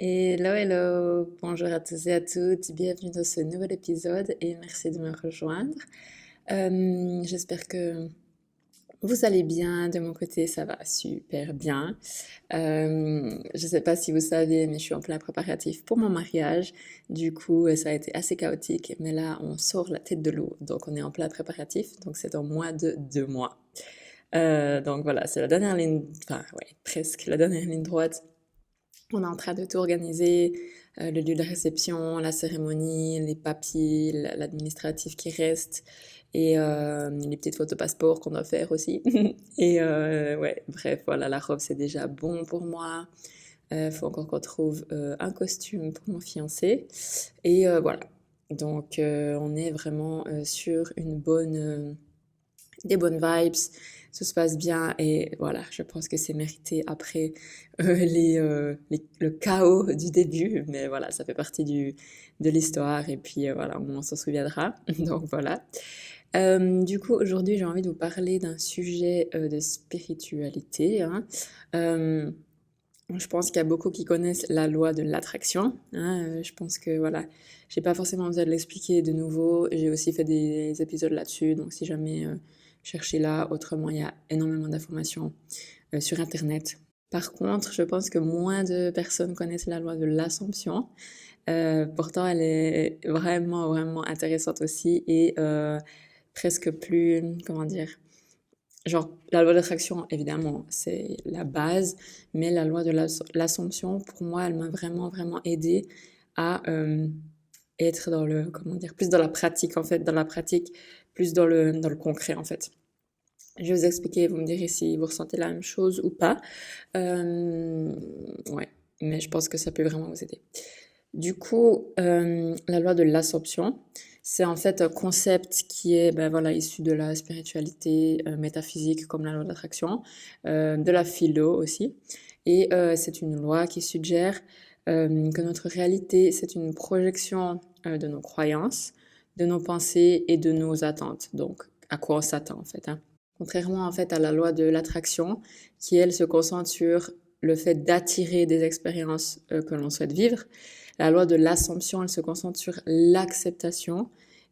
Hello, hello, bonjour à tous et à toutes, bienvenue dans ce nouvel épisode et merci de me rejoindre. J'espère que vous allez bien, de mon côté ça va super bien. Je sais pas si vous savez, mais je suis en plein préparatif pour mon mariage. Du coup, ça a été assez chaotique, mais là on sort la tête de l'eau, donc on est en plein préparatif, donc c'est dans moins de 2 mois. Donc voilà, c'est la dernière ligne, enfin ouais, presque la dernière ligne droite. On est en train de tout organiser, le lieu de réception, la cérémonie, les papiers, l'administratif qui reste et les petites photos passeport qu'on doit faire aussi. Et ouais, bref, voilà, la robe c'est déjà bon pour moi. Faut encore qu'on trouve un costume pour mon fiancé. Et voilà. Donc on est vraiment sur des bonnes vibes, tout se passe bien et voilà, je pense que c'est mérité après le chaos du début, mais voilà, ça fait partie de l'histoire et puis voilà, on s'en souviendra. Donc voilà. Du coup, aujourd'hui, j'ai envie de vous parler d'un sujet de spiritualité, hein. Euh, je pense qu'il y a beaucoup qui connaissent la loi de l'attraction, hein. Je pense que voilà, j'ai pas forcément besoin de l'expliquer de nouveau. J'ai aussi fait des épisodes là-dessus, donc si jamais cherchez là, autrement il y a énormément d'informations sur Internet. Par contre, je pense que moins de personnes connaissent la loi de l'assomption. Pourtant, elle est vraiment vraiment intéressante aussi et presque plus, comment dire, genre, la loi d'attraction, évidemment, c'est la base, mais la loi de l'assomption, pour moi, elle m'a vraiment, vraiment aidé à être dans le, comment dire, plus dans la pratique, en fait, dans la pratique, plus dans le concret, en fait. Je vais vous expliquer, vous me direz si vous ressentez la même chose ou pas. Euh, ouais, mais je pense que ça peut vraiment vous aider. Du coup, la loi de l'absorption, c'est en fait un concept qui est ben voilà, issu de la spiritualité métaphysique comme la loi d'attraction, de la philo aussi. Et c'est une loi qui suggère que notre réalité, c'est une projection de nos croyances, de nos pensées et de nos attentes. Donc, à quoi on s'attend en fait, hein. Contrairement en fait à la loi de l'attraction, qui elle se concentre sur le fait d'attirer des expériences que l'on souhaite vivre, la loi de l'assomption, elle se concentre sur l'acceptation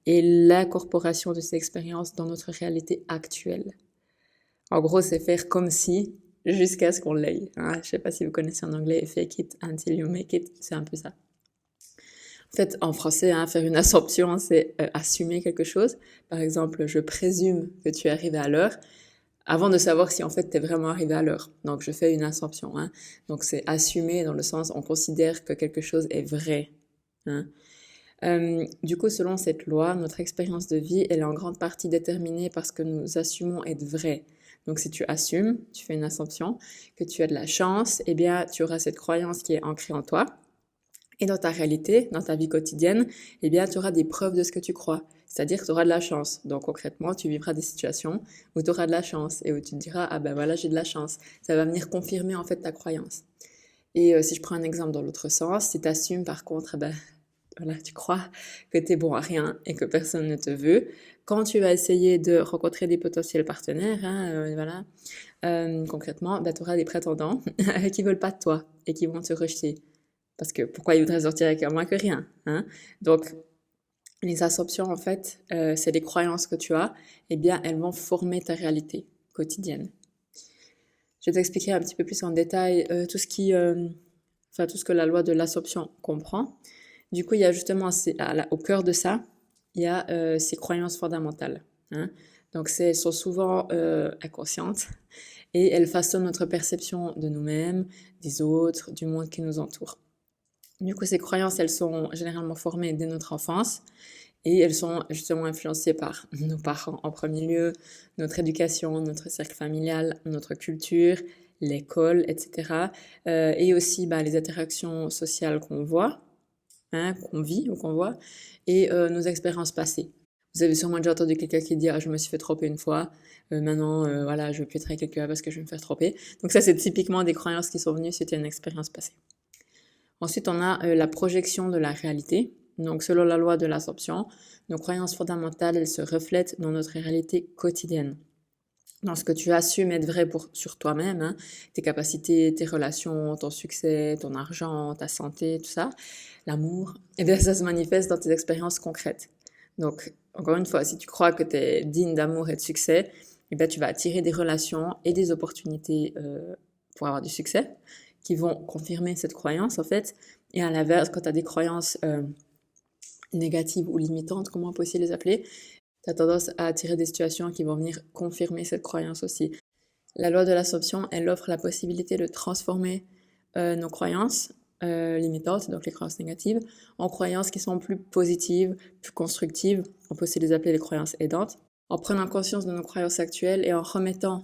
et l'incorporation de ces expériences dans notre réalité actuelle. En gros, c'est faire comme si jusqu'à ce qu'on l'aille, hein. Je sais pas si vous connaissez en anglais fake it until you make it, c'est un peu ça. En fait, en français, hein, faire une assumption, c'est assumer quelque chose. Par exemple, je présume que tu es arrivé à l'heure avant de savoir si en fait tu es vraiment arrivé à l'heure. Donc je fais une assumption, hein. Donc c'est assumer dans le sens on considère que quelque chose est vrai, hein. Du coup, selon cette loi, notre expérience de vie, elle est en grande partie déterminée par ce que nous assumons être vrai. Donc si tu assumes, tu fais une assumption, que tu as de la chance, eh bien tu auras cette croyance qui est ancrée en toi. Et dans ta réalité, dans ta vie quotidienne, eh bien, tu auras des preuves de ce que tu crois. C'est-à-dire que tu auras de la chance. Donc, concrètement, tu vivras des situations où tu auras de la chance et où tu te diras, ah ben voilà, j'ai de la chance. Ça va venir confirmer en fait ta croyance. Et si je prends un exemple dans l'autre sens, si tu assumes par contre, ben voilà, tu crois que tu es bon à rien et que personne ne te veut, quand tu vas essayer de rencontrer des potentiels partenaires, hein, voilà, concrètement, ben, tu auras des prétendants qui veulent pas de toi et qui vont te rejeter. Parce que pourquoi ils voudraient sortir avec moins que rien, hein? Donc, les assumptions, en fait, c'est des croyances que tu as, eh bien, elles vont former ta réalité quotidienne. Je vais t'expliquer un petit peu plus en détail tout ce que la loi de l'assumption comprend. Du coup, il y a justement au cœur de ça, il y a ces croyances fondamentales, hein. Donc, elles sont souvent inconscientes et elles façonnent notre perception de nous-mêmes, des autres, du monde qui nous entoure. Du coup, ces croyances, elles sont généralement formées dès notre enfance et elles sont justement influencées par nos parents en premier lieu, notre éducation, notre cercle familial, notre culture, l'école, etc. Et aussi bah, les interactions sociales qu'on voit, hein, qu'on vit ou qu'on voit, et nos expériences passées. Vous avez sûrement déjà entendu quelqu'un qui dit ah, je me suis fait tromper une fois, maintenant voilà, je veux plus être avec quelqu'un parce que je vais me faire tromper. Donc ça, c'est typiquement des croyances qui sont venues suite à une expérience passée. Ensuite, on a la projection de la réalité. Donc, selon la loi de l'absorption, nos croyances fondamentales, elles se reflètent dans notre réalité quotidienne. dans ce que tu assumes être vrai sur toi-même, hein, tes capacités, tes relations, ton succès, ton argent, ta santé, tout ça, l'amour, et bien ça se manifeste dans tes expériences concrètes. Donc, encore une fois, si tu crois que tu es digne d'amour et de succès, et bien tu vas attirer des relations et des opportunités pour avoir du succès qui vont confirmer cette croyance en fait. Et à l'inverse, quand tu as des croyances négatives ou limitantes, comment on peut aussi les appeler, tu as tendance à attirer des situations qui vont venir confirmer cette croyance aussi. La loi de l'assomption, elle offre la possibilité de transformer nos croyances limitantes, donc les croyances négatives, en croyances qui sont plus positives, plus constructives. On peut aussi les appeler les croyances aidantes. En prenant conscience de nos croyances actuelles et en remettant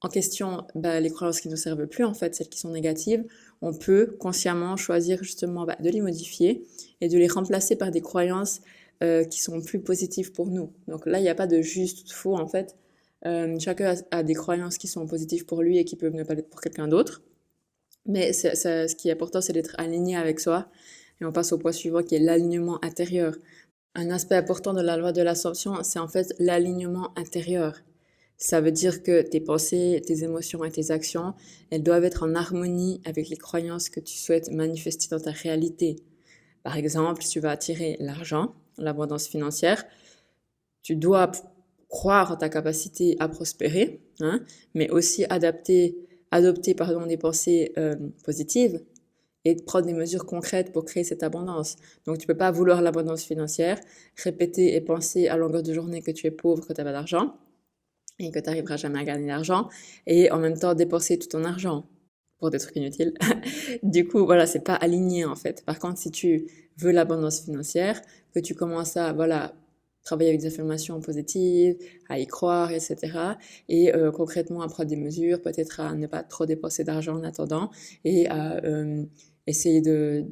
en question les croyances qui ne nous servent plus, en fait, celles qui sont négatives, on peut consciemment choisir justement de les modifier et de les remplacer par des croyances qui sont plus positives pour nous. Donc là, il n'y a pas de juste ou de faux, en fait. Chacun a des croyances qui sont positives pour lui et qui peuvent ne pas l'être pour quelqu'un d'autre. Mais ce qui est important, c'est d'être aligné avec soi. Et on passe au point suivant qui est l'alignement intérieur. Un aspect important de la loi de l'ascension, c'est en fait l'alignement intérieur. Ça veut dire que tes pensées, tes émotions et tes actions, elles doivent être en harmonie avec les croyances que tu souhaites manifester dans ta réalité. Par exemple, si tu vas attirer l'argent, l'abondance financière, tu dois croire en ta capacité à prospérer, hein, mais aussi adopter des pensées positives et prendre des mesures concrètes pour créer cette abondance. Donc tu peux pas vouloir l'abondance financière, répéter et penser à longueur de journée que tu es pauvre, que tu n'as pas d'argent et que tu n'arriveras jamais à gagner d'argent et en même temps dépenser tout ton argent pour des trucs inutiles. Du coup, voilà, c'est pas aligné en fait. Par contre, si tu veux l'abondance financière, que tu commences à travailler avec des affirmations positives, à y croire, etc. Et concrètement à prendre des mesures, peut-être à ne pas trop dépenser d'argent en attendant et à essayer de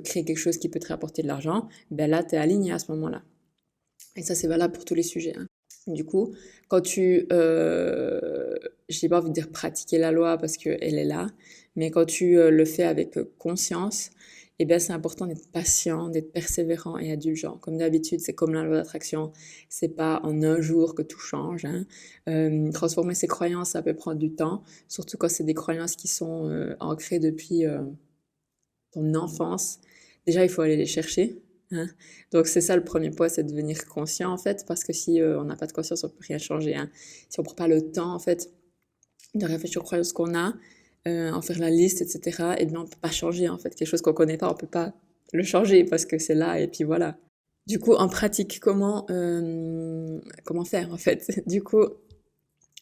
créer quelque chose qui peut te rapporter de l'argent, ben là, tu es aligné à ce moment-là. Et ça, c'est valable pour tous les sujets, hein. Du coup, quand j'ai pas envie de dire pratiquer la loi parce qu'elle est là, mais quand tu le fais avec conscience, eh bien, c'est important d'être patient, d'être persévérant et indulgent. Comme d'habitude, c'est comme la loi d'attraction, c'est pas en un jour que tout change, hein. Transformer ses croyances, ça peut prendre du temps, surtout quand c'est des croyances qui sont ancrées depuis ton enfance. Déjà, il faut aller les chercher, hein. Donc c'est ça le premier point, c'est de devenir conscient en fait, parce que si on n'a pas de conscience, on peut rien changer, hein. Si on prend pas le temps en fait de réfléchir aux croyances qu'on a, en faire la liste, etc., et bien on peut pas changer en fait quelque chose qu'on connaît pas, on peut pas le changer parce que c'est là et puis voilà. Du coup, en pratique, comment faire en fait? Du coup,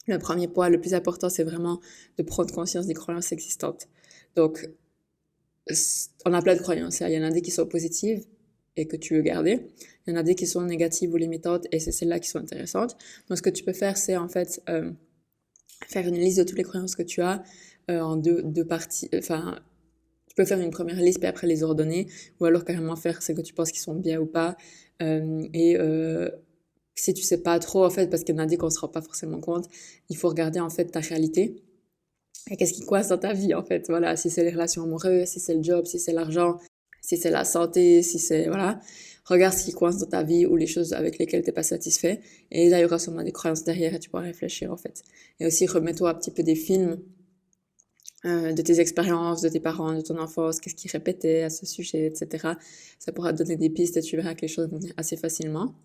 le premier point, le plus important, c'est vraiment de prendre conscience des croyances existantes. Donc, on a plein de croyances, hein. Il y en a des qui sont positives et que tu veux garder. Il y en a des qui sont négatives ou limitantes et c'est celles-là qui sont intéressantes. Donc, ce que tu peux faire, c'est en fait faire une liste de toutes les croyances que tu as en deux parties. Enfin, tu peux faire une première liste puis après les ordonner ou alors carrément faire ce que tu penses qui sont bien ou pas. Si tu sais pas trop, en fait, parce qu'il y en a des qu'on se rend pas forcément compte, il faut regarder en fait ta réalité. Et qu'est-ce qui coince dans ta vie, en fait? Voilà, si c'est les relations amoureuses, si c'est le job, si c'est l'argent, si c'est la santé, si c'est, voilà. Regarde ce qui coince dans ta vie ou les choses avec lesquelles t'es pas satisfait. Et là, il y aura sûrement des croyances derrière et tu pourras réfléchir, en fait. Et aussi, remets-toi un petit peu des films, de tes expériences, de tes parents, de ton enfance, qu'est-ce qu'ils répétaient à ce sujet, etc. Ça pourra te donner des pistes et tu verras que les choses vont venir assez facilement.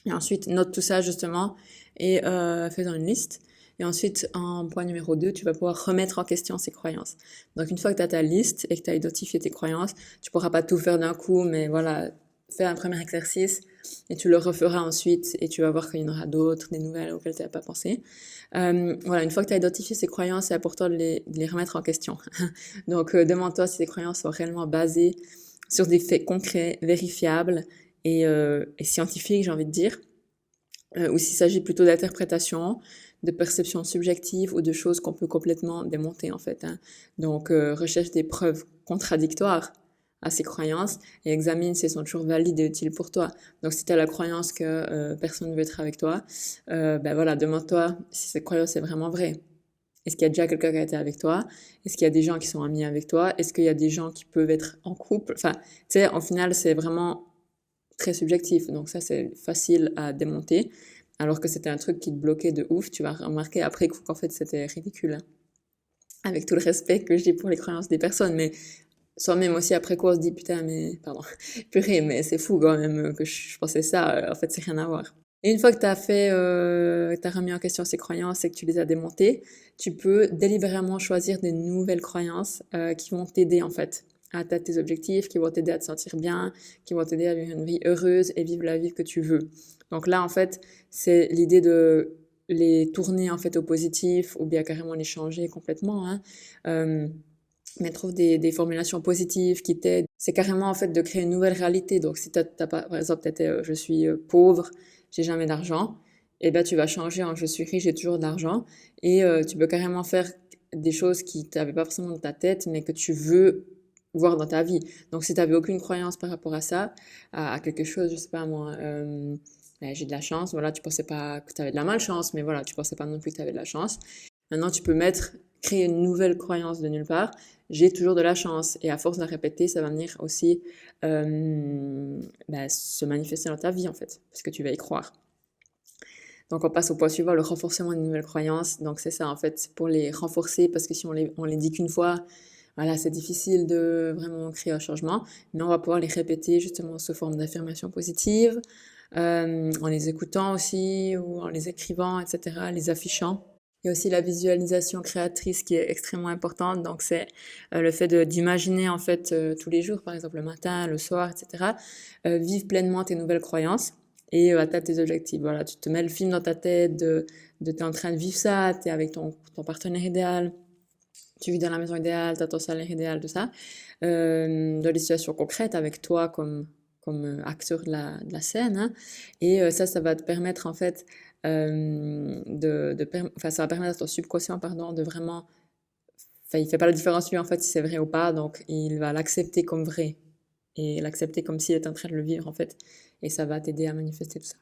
Et ensuite, note tout ça, justement, et fais-en une liste. Et ensuite, en point numéro 2, tu vas pouvoir remettre en question ces croyances. Donc, une fois que tu as ta liste et que tu as identifié tes croyances, tu pourras pas tout faire d'un coup, mais voilà, fais un premier exercice et tu le referas ensuite et tu vas voir qu'il y en aura d'autres, des nouvelles auxquelles tu n'avais pas pensé. Voilà, une fois que tu as identifié ces croyances, c'est important de les remettre en question. Donc, demande-toi si ces croyances sont réellement basées sur des faits concrets, vérifiables et scientifiques, j'ai envie de dire, ou s'il s'agit plutôt d'interprétation, de perception subjective ou de choses qu'on peut complètement démonter en fait, hein. Donc recherche des preuves contradictoires à ces croyances et examine si elles sont toujours valides et utiles pour toi. Donc si tu as la croyance que personne ne veut être avec toi, ben voilà, demande-toi si cette croyance est vraiment vraie. Est-ce qu'il y a déjà quelqu'un qui a été avec toi? Est-ce qu'il y a des gens qui sont amis avec toi? Est-ce qu'il y a des gens qui peuvent être en couple? Enfin, tu sais, en final, c'est vraiment très subjectif. Donc ça, c'est facile à démonter. alors que c'était un truc qui te bloquait de ouf, tu vas remarquer après coup qu'en fait c'était ridicule, hein. Avec tout le respect que j'ai pour les croyances des personnes, mais soi-même aussi après quoi on se dit putain mais pardon, purée mais c'est fou quand même que je pensais ça, en fait c'est rien à voir. Et une fois que t'as remis en question ces croyances et que tu les as démontées, tu peux délibérément choisir des nouvelles croyances qui vont t'aider en fait à atteindre tes objectifs, qui vont t'aider à te sentir bien, qui vont t'aider à vivre une vie heureuse et vivre la vie que tu veux. Donc là en fait c'est l'idée de les tourner en fait au positif ou bien carrément les changer complètement, hein. Euh, mais trouve des formulations positives qui t'aident. C'est carrément en fait de créer une nouvelle réalité. Donc si t'as pas, par exemple, t'étais je suis pauvre, j'ai jamais d'argent, et ben tu vas changer en je suis riche, j'ai toujours d'argent, et tu peux carrément faire des choses qui t'avaient pas forcément dans ta tête, mais que tu veux voir dans ta vie. Donc si t'avais aucune croyance par rapport à ça, à quelque chose, je sais pas moi, ben, j'ai de la chance, voilà, tu pensais pas que t'avais de la malchance, mais voilà, tu pensais pas non plus que t'avais de la chance. Maintenant, tu peux créer une nouvelle croyance de nulle part. J'ai toujours de la chance. Et à force de la répéter, ça va venir aussi se manifester dans ta vie, en fait, parce que tu vas y croire. Donc, on passe au point suivant, le renforcement des nouvelles croyances. Donc, c'est ça, en fait, pour les renforcer, parce que si on les dit qu'une fois, voilà, c'est difficile de vraiment créer un changement, mais on va pouvoir les répéter justement sous forme d'affirmations positives, en les écoutant aussi, ou en les écrivant, etc., les affichant. Il y a aussi la visualisation créatrice qui est extrêmement importante. Donc, c'est le fait d'imaginer en fait tous les jours, par exemple le matin, le soir, etc. Vivre pleinement tes nouvelles croyances et atteindre tes objectifs. Voilà, tu te mets le film dans ta tête de t'es en train de vivre ça, t'es avec ton partenaire idéal, tu vis dans la maison idéale, t'as ton salaire idéal, tout ça. Dans des situations concrètes avec toi comme acteur de la scène, hein. Et ça va te permettre en fait ça va permettre à ton subconscient, pardon, de vraiment, enfin, il fait pas la différence lui en fait si c'est vrai ou pas, donc il va l'accepter comme vrai et l'accepter comme s'il était en train de le vivre en fait, et ça va t'aider à manifester tout ça.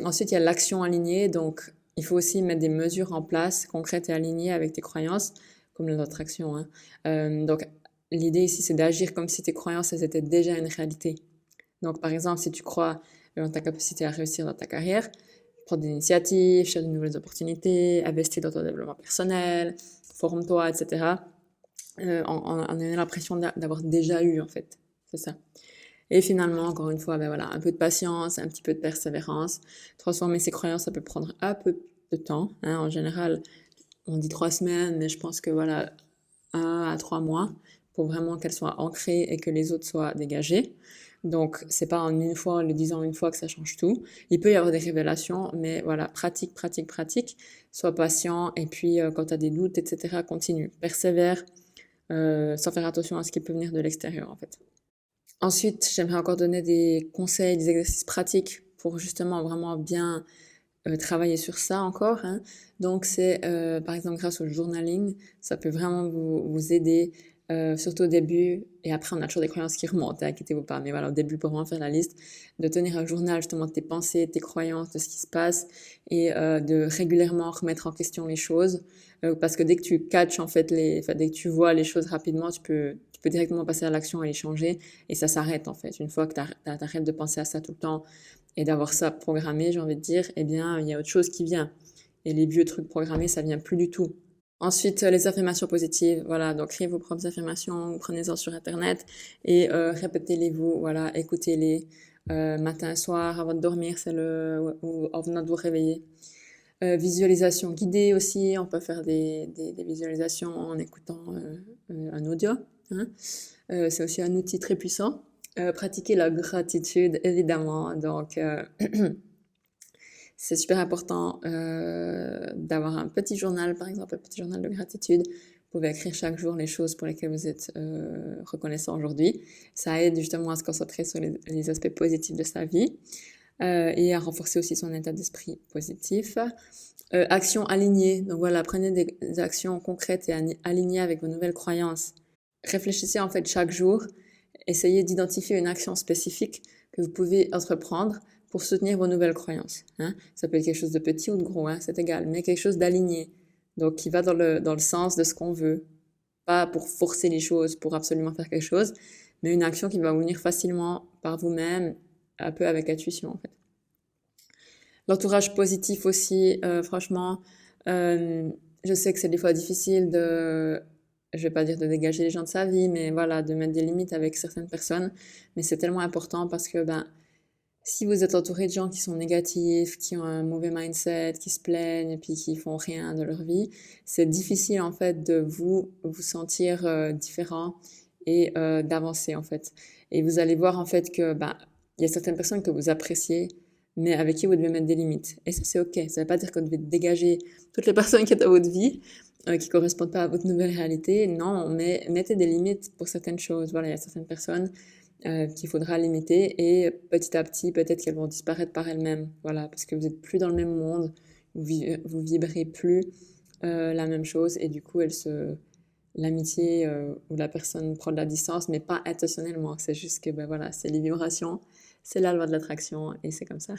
Ensuite, il y a l'action alignée, donc il faut aussi mettre des mesures en place concrètes et alignées avec tes croyances, comme notre action, hein. Donc l'idée ici, c'est d'agir comme si tes croyances elles étaient déjà une réalité. Donc par exemple, si tu crois en ta capacité à réussir dans ta carrière, prendre des initiatives, chercher de nouvelles opportunités, investir dans ton développement personnel, forme-toi, etc. En ayant l'impression d'avoir déjà eu, en fait. C'est ça. Et finalement, encore une fois, ben voilà, un peu de patience, un petit peu de persévérance. Transformer ses croyances, ça peut prendre un peu de temps, hein. En général, on dit 3 semaines, mais je pense que voilà, 1 à 3 mois pour vraiment qu'elles soient ancrées et que les autres soient dégagées. Donc, c'est pas en une fois, en le disant une fois que ça change tout. Il peut y avoir des révélations, mais voilà, pratique, pratique, pratique. Sois patient et puis quand tu as des doutes, etc., continue. Persévère sans faire attention à ce qui peut venir de l'extérieur, en fait. Ensuite, j'aimerais encore donner des conseils, des exercices pratiques pour justement vraiment bien travailler sur ça encore, hein. Donc c'est par exemple grâce au journaling, ça peut vraiment vous aider, surtout au début, et après on a toujours des croyances qui remontent, hein, inquiétez-vous pas, mais voilà, au début pour vraiment faire la liste, de tenir un journal justement de tes pensées, tes croyances, de ce qui se passe, et de régulièrement remettre en question les choses, parce que dès que tu catches en fait dès que tu vois les choses rapidement, tu peux directement passer à l'action et les changer, et ça s'arrête en fait. Une fois que t'arrêtes de penser à ça tout le temps, et d'avoir ça programmé, j'ai envie de dire, eh bien, il y a autre chose qui vient. Et les vieux trucs programmés, ça vient plus du tout. Ensuite, les affirmations positives. Voilà, donc créez vos propres affirmations, prenez-en sur Internet et répétez-les vous. Voilà, écoutez-les matin, soir, avant de dormir, ou en venant de vous réveiller. Visualisation guidée aussi, on peut faire des visualisations en écoutant un audio, hein. C'est aussi un outil très puissant. Pratiquer la gratitude, évidemment. Donc, c'est super important d'avoir un petit journal, par exemple, un petit journal de gratitude. Vous pouvez écrire chaque jour les choses pour lesquelles vous êtes reconnaissant aujourd'hui. Ça aide justement à se concentrer sur les aspects positifs de sa vie et à renforcer aussi son état d'esprit positif. Actions alignées. Donc voilà, prenez des actions concrètes et alignées avec vos nouvelles croyances. Réfléchissez en fait chaque jour. Essayez d'identifier une action spécifique que vous pouvez entreprendre pour soutenir vos nouvelles croyances, hein. Ça peut être quelque chose de petit ou de gros, hein, c'est égal, mais quelque chose d'aligné. Donc, qui va dans le sens de ce qu'on veut. Pas pour forcer les choses, pour absolument faire quelque chose, mais une action qui va vous venir facilement par vous-même, un peu avec intuition, en fait. L'entourage positif aussi, franchement, euh, je sais que c'est des fois difficile je vais pas dire de dégager les gens de sa vie, mais voilà, de mettre des limites avec certaines personnes. Mais c'est tellement important parce que, ben, si vous êtes entouré de gens qui sont négatifs, qui ont un mauvais mindset, qui se plaignent et puis qui font rien de leur vie, c'est difficile en fait de vous sentir différent et d'avancer en fait. Et vous allez voir en fait que ben il y a certaines personnes que vous appréciez, mais avec qui vous devez mettre des limites. Et ça c'est ok. Ça veut pas dire que vous devez dégager toutes les personnes qui sont dans votre vie, qui correspondent pas à votre nouvelle réalité. Non, mais mettez des limites pour certaines choses. Voilà, il y a certaines personnes qu'il faudra limiter et petit à petit, peut-être qu'elles vont disparaître par elles-mêmes. Voilà, parce que vous êtes plus dans le même monde, vous vibrez plus la même chose et du coup, l'amitié ou la personne prend de la distance, mais pas intentionnellement. C'est juste que, ben voilà, c'est les vibrations, c'est la loi de l'attraction et c'est comme ça.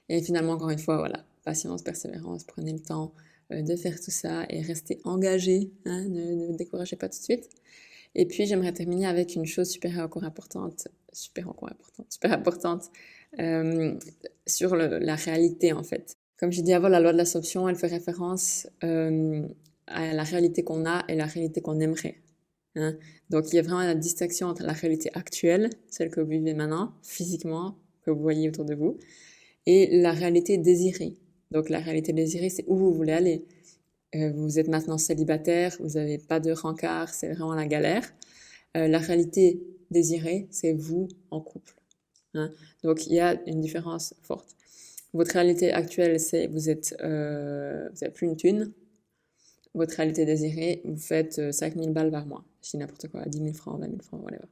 Et finalement, encore une fois, voilà, patience, persévérance, prenez le temps de faire tout ça et restez engagé, hein, ne vous découragez pas tout de suite. Et puis, j'aimerais terminer avec une chose super importante, euh, sur la réalité, en fait. Comme j'ai dit avant, la loi de l'assomption, elle fait référence à la réalité qu'on a et la réalité qu'on aimerait. Hein. Donc, il y a vraiment la distinction entre la réalité actuelle, celle que vous vivez maintenant, physiquement, que vous voyez autour de vous, et la réalité désirée. Donc, la réalité désirée, c'est où vous voulez aller. Vous êtes maintenant célibataire, vous n'avez pas de rencard, c'est vraiment la galère. La réalité désirée, c'est vous en couple. Hein. Donc il y a une différence forte. Votre réalité actuelle, c'est vous avez plus une thune. Votre réalité désirée, vous faites 5000 balles par mois. Je dis n'importe quoi, 10 000 francs, 20 000 francs, whatever.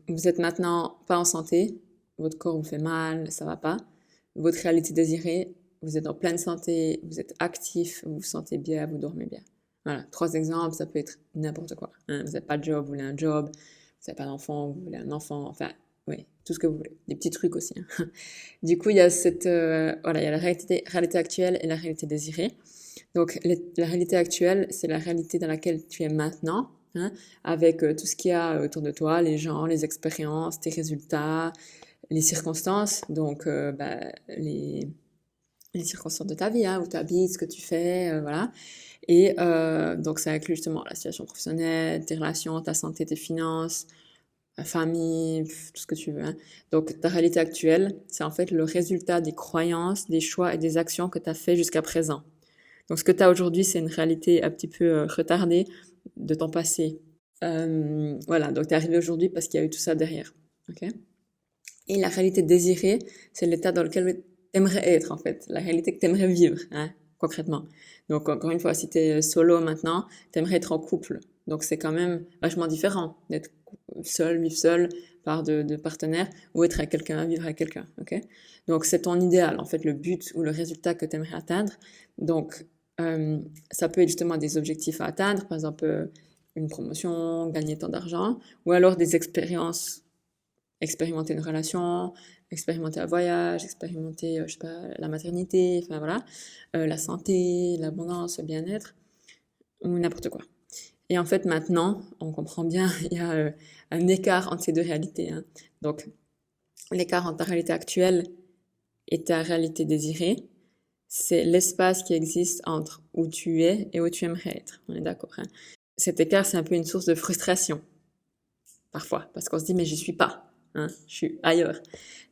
Vous êtes maintenant pas en santé, votre corps vous fait mal, ça va pas. Votre réalité désirée, vous êtes en pleine santé, vous êtes actif, vous vous sentez bien, vous dormez bien. Voilà, 3 exemples, ça peut être n'importe quoi. Hein. Vous n'avez pas de job, vous voulez un job, vous n'avez pas d'enfant, vous voulez un enfant, enfin, oui, tout ce que vous voulez. Des petits trucs aussi. Hein. Du coup, il y a voilà, il y a la réalité actuelle et la réalité désirée. Donc, la réalité actuelle, c'est la réalité dans laquelle tu es maintenant, hein, avec tout ce qu'il y a autour de toi, les gens, les expériences, tes résultats, les circonstances, donc les circonstances de ta vie, hein, où tu habites, ce que tu fais, voilà. Et donc ça inclut justement la situation professionnelle, tes relations, ta santé, tes finances, la famille, tout ce que tu veux. Hein. Donc ta réalité actuelle, c'est en fait le résultat des croyances, des choix et des actions que tu as fait jusqu'à présent. Donc ce que tu as aujourd'hui, c'est une réalité un petit peu retardée de ton passé. Voilà, donc tu es arrivé aujourd'hui parce qu'il y a eu tout ça derrière. Okay. Et la réalité désirée, c'est l'état dans lequel tu aimerais être en fait, la réalité que tu aimerais vivre, hein, concrètement. Donc encore une fois, si tu es solo maintenant, tu aimerais être en couple. Donc c'est quand même vachement différent d'être seul, vivre seul, par de partenaires, ou être avec quelqu'un, vivre avec quelqu'un. Okay. Donc c'est ton idéal, en fait, le but ou le résultat que tu aimerais atteindre. Donc ça peut être justement des objectifs à atteindre, par exemple une promotion, gagner tant d'argent, ou alors des expériences, expérimenter une relation, expérimenter un voyage, expérimenter, je sais pas, la maternité, enfin voilà, la santé, l'abondance, le bien-être, ou n'importe quoi. Et en fait, maintenant, on comprend bien, il y a un écart entre ces deux réalités. Hein. Donc, l'écart entre ta réalité actuelle et ta réalité désirée, c'est l'espace qui existe entre où tu es et où tu aimerais être. On est d'accord. Hein. Cet écart, c'est un peu une source de frustration, parfois, parce qu'on se dit, mais j'y suis pas. Hein, je suis ailleurs.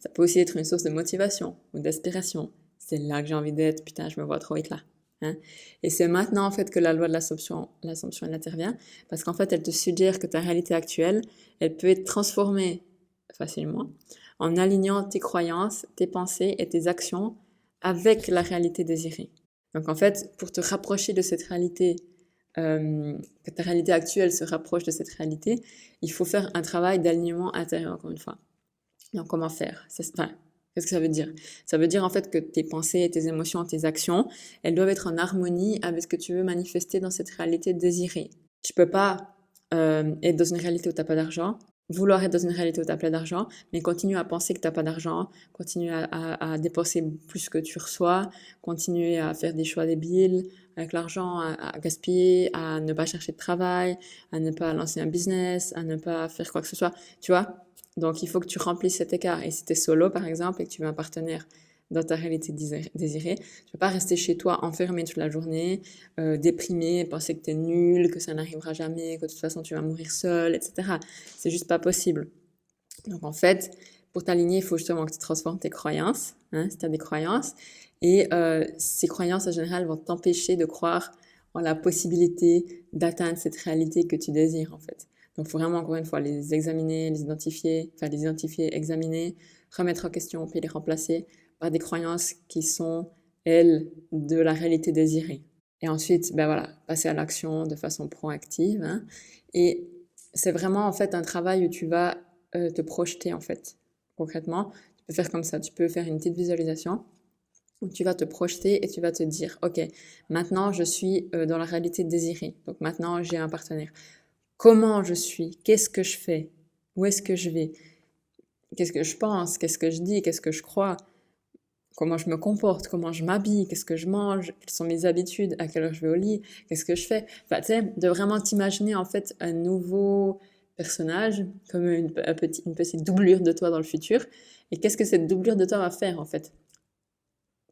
Ça peut aussi être une source de motivation ou d'aspiration. C'est là que j'ai envie d'être, putain, je me vois trop être là. Hein. Et c'est maintenant en fait que la loi de l'assomption elle intervient, parce qu'en fait elle te suggère que ta réalité actuelle, elle peut être transformée facilement en alignant tes croyances, tes pensées et tes actions avec la réalité désirée. Donc en fait, pour te rapprocher de cette réalité, que ta réalité actuelle se rapproche de cette réalité, il faut faire un travail d'alignement intérieur, encore une fois. Donc comment faire? Qu'est-ce que ça veut dire? Ça veut dire en fait que tes pensées, tes émotions, tes actions, elles doivent être en harmonie avec ce que tu veux manifester dans cette réalité désirée. Tu peux pas être dans une réalité où t'as pas d'argent, vouloir être dans une réalité où tu as plein d'argent, mais continue à penser que tu n'as pas d'argent, continue à dépenser plus que tu reçois, continue à faire des choix débiles avec l'argent, à gaspiller, à ne pas chercher de travail, à ne pas lancer un business, à ne pas faire quoi que ce soit, tu vois. Donc, il faut que tu remplisses cet écart. Et si tu es solo, par exemple, et que tu veux un partenaire dans ta réalité désirée, tu vas pas rester chez toi enfermé toute la journée, déprimé, penser que tu es nul, que ça n'arrivera jamais, que de toute façon tu vas mourir seul, etc. C'est juste pas possible. Donc en fait, pour t'aligner, il faut justement que tu transformes tes croyances, hein, si tu as des croyances. Et ces croyances, en général, vont t'empêcher de croire en la possibilité d'atteindre cette réalité que tu désires, en fait. Donc, il faut vraiment, encore une fois, les examiner, les identifier, examiner, remettre en question, puis les remplacer par des croyances qui sont, elles, de la réalité désirée. Et ensuite, ben voilà, passer à l'action de façon proactive, hein. Et c'est vraiment, en fait, un travail où tu vas te projeter, en fait. Concrètement, tu peux faire comme ça. Tu peux faire une petite visualisation où tu vas te projeter et tu vas te dire, OK, maintenant, je suis dans la réalité désirée. Donc, maintenant, j'ai un partenaire. Comment je suis? Qu'est-ce que je fais? Où est-ce que je vais? Qu'est-ce que je pense? Qu'est-ce que je dis? Qu'est-ce que je crois? Comment je me comporte? Comment je m'habille? Qu'est-ce que je mange? Quelles sont mes habitudes? À quelle heure je vais au lit? Qu'est-ce que je fais? Enfin, tu sais, de vraiment t'imaginer, en fait, un nouveau personnage, comme une petite doublure de toi dans le futur. Et qu'est-ce que cette doublure de toi va faire, en fait?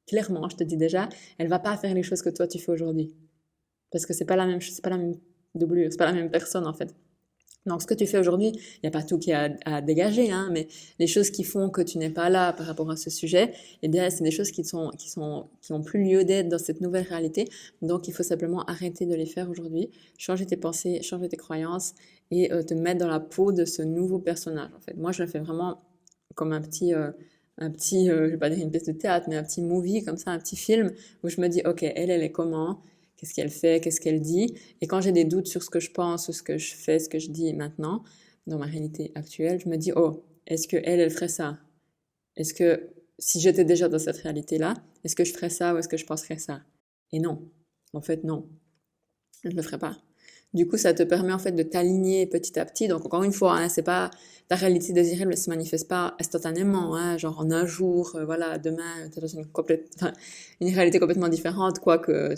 Clairement, je te dis déjà, elle va pas faire les choses que toi tu fais aujourd'hui. Parce que c'est pas la même chose, c'est pas la même doublure, c'est pas la même personne, en fait. Donc, ce que tu fais aujourd'hui, il n'y a pas tout qui est à dégager, hein, mais les choses qui font que tu n'es pas là par rapport à ce sujet, eh bien, c'est des choses qui ont plus lieu d'être dans cette nouvelle réalité. Donc, il faut simplement arrêter de les faire aujourd'hui, changer tes pensées, changer tes croyances et te mettre dans la peau de ce nouveau personnage, en fait. Moi, je le fais vraiment comme je vais pas dire une pièce de théâtre, mais un petit movie, comme ça, un petit film, où je me dis, OK, elle est comment? Qu'est-ce qu'elle fait? Qu'est-ce qu'elle dit? Et quand j'ai des doutes sur ce que je pense, ou ce que je fais, ce que je dis maintenant, dans ma réalité actuelle, je me dis, oh, est-ce que elle ferait ça? Est-ce que, si j'étais déjà dans cette réalité-là, est-ce que je ferais ça ou est-ce que je penserais ça? Et non. En fait, non. Je ne le ferai pas. Du coup, ça te permet en fait de t'aligner petit à petit. Donc encore une fois, hein, c'est pas ta réalité désirée ne se manifeste pas instantanément, hein, genre en un jour, voilà, demain, tu es dans une réalité complètement différente, quoique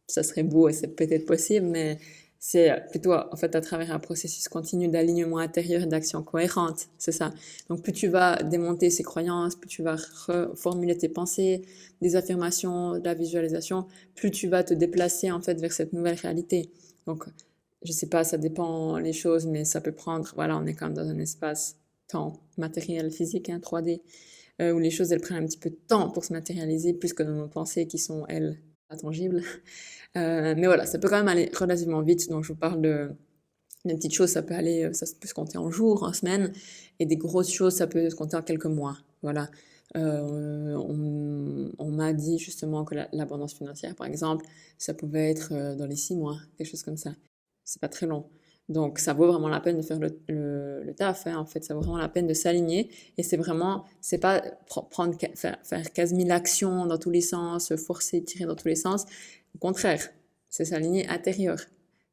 ça serait beau et c'est peut-être possible, mais c'est plutôt en fait à travers un processus continu d'alignement intérieur et d'action cohérente, c'est ça. Donc plus tu vas démonter ces croyances, plus tu vas reformuler tes pensées, des affirmations, de la visualisation, plus tu vas te déplacer en fait vers cette nouvelle réalité. Donc je sais pas, ça dépend les choses, mais ça peut prendre, voilà, on est quand même dans un espace temps matériel, physique, hein, 3D, où les choses elles prennent un petit peu de temps pour se matérialiser, plus que dans nos pensées qui sont elles intangibles. Mais voilà, ça peut quand même aller relativement vite. Donc je vous parle de petites choses, ça peut aller, ça peut se compter en jours, en semaines, et des grosses choses, ça peut se compter en quelques mois. Voilà. On m'a dit justement que l'abondance financière, par exemple, ça pouvait être dans les 6 mois, quelque chose comme ça. C'est pas très long. Donc, ça vaut vraiment la peine de faire le taf, hein, en fait. Ça vaut vraiment la peine de s'aligner. Et c'est pas faire 15 000 actions dans tous les sens, forcer, tirer dans tous les sens. Au contraire, c'est s'aligner intérieur.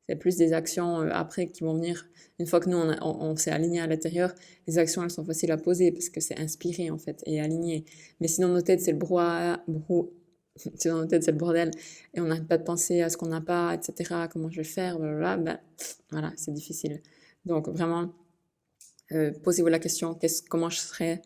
C'est plus des actions après qui vont venir. Une fois que nous, on s'est aligné à l'intérieur, les actions, elles sont faciles à poser parce que c'est inspiré, en fait, et aligné. Mais sinon, nos têtes, c'est le dans nos têtes, c'est le bordel. Et on n'arrête pas de penser à ce qu'on n'a pas, etc. Comment je vais faire, blablabla. Ben, voilà, c'est difficile. Donc, vraiment, posez-vous la question, comment je serais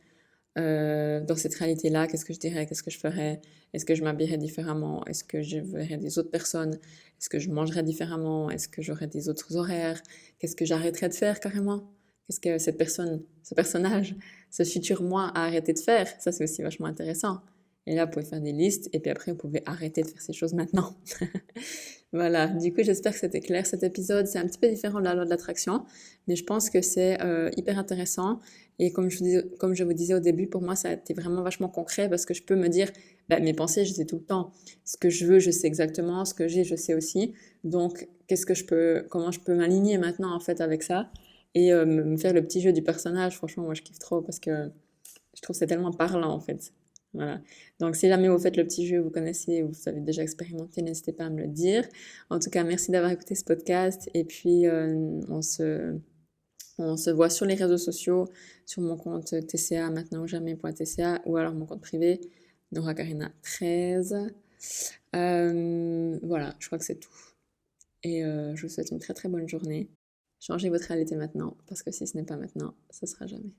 dans cette réalité-là, qu'est-ce que je dirais, qu'est-ce que je ferais, est-ce que je m'habillerais différemment, est-ce que je verrais des autres personnes, est-ce que je mangerais différemment, est-ce que j'aurais des autres horaires, qu'est-ce que j'arrêterais de faire carrément, qu'est-ce que cette personne, ce personnage, ce futur moi a arrêté de faire, ça c'est aussi vachement intéressant. Et là, vous pouvez faire des listes et puis après, vous pouvez arrêter de faire ces choses maintenant. Voilà, du coup, j'espère que c'était clair cet épisode. C'est un petit peu différent de la loi de l'attraction, mais je pense que c'est hyper intéressant. Et comme je vous disais au début, pour moi, ça a été vraiment vachement concret parce que je peux me dire, bah, mes pensées, je sais tout le temps. Ce que je veux, je sais exactement. Ce que j'ai, je sais aussi. Donc, comment je peux m'aligner maintenant, en fait, avec ça et me faire le petit jeu du personnage. Franchement, moi, je kiffe trop parce que je trouve que c'est tellement parlant, en fait. Voilà. Donc, si jamais vous faites le petit jeu, vous connaissez, vous avez déjà expérimenté, n'hésitez pas à me le dire. En tout cas, merci d'avoir écouté ce podcast et puis On se voit sur les réseaux sociaux, sur mon compte TCA maintenant ou jamais.tca ou alors mon compte privé, Nora Karina 13. Voilà, je crois que c'est tout. Et je vous souhaite une très très bonne journée. Changez votre réalité maintenant, parce que si ce n'est pas maintenant, ce sera jamais.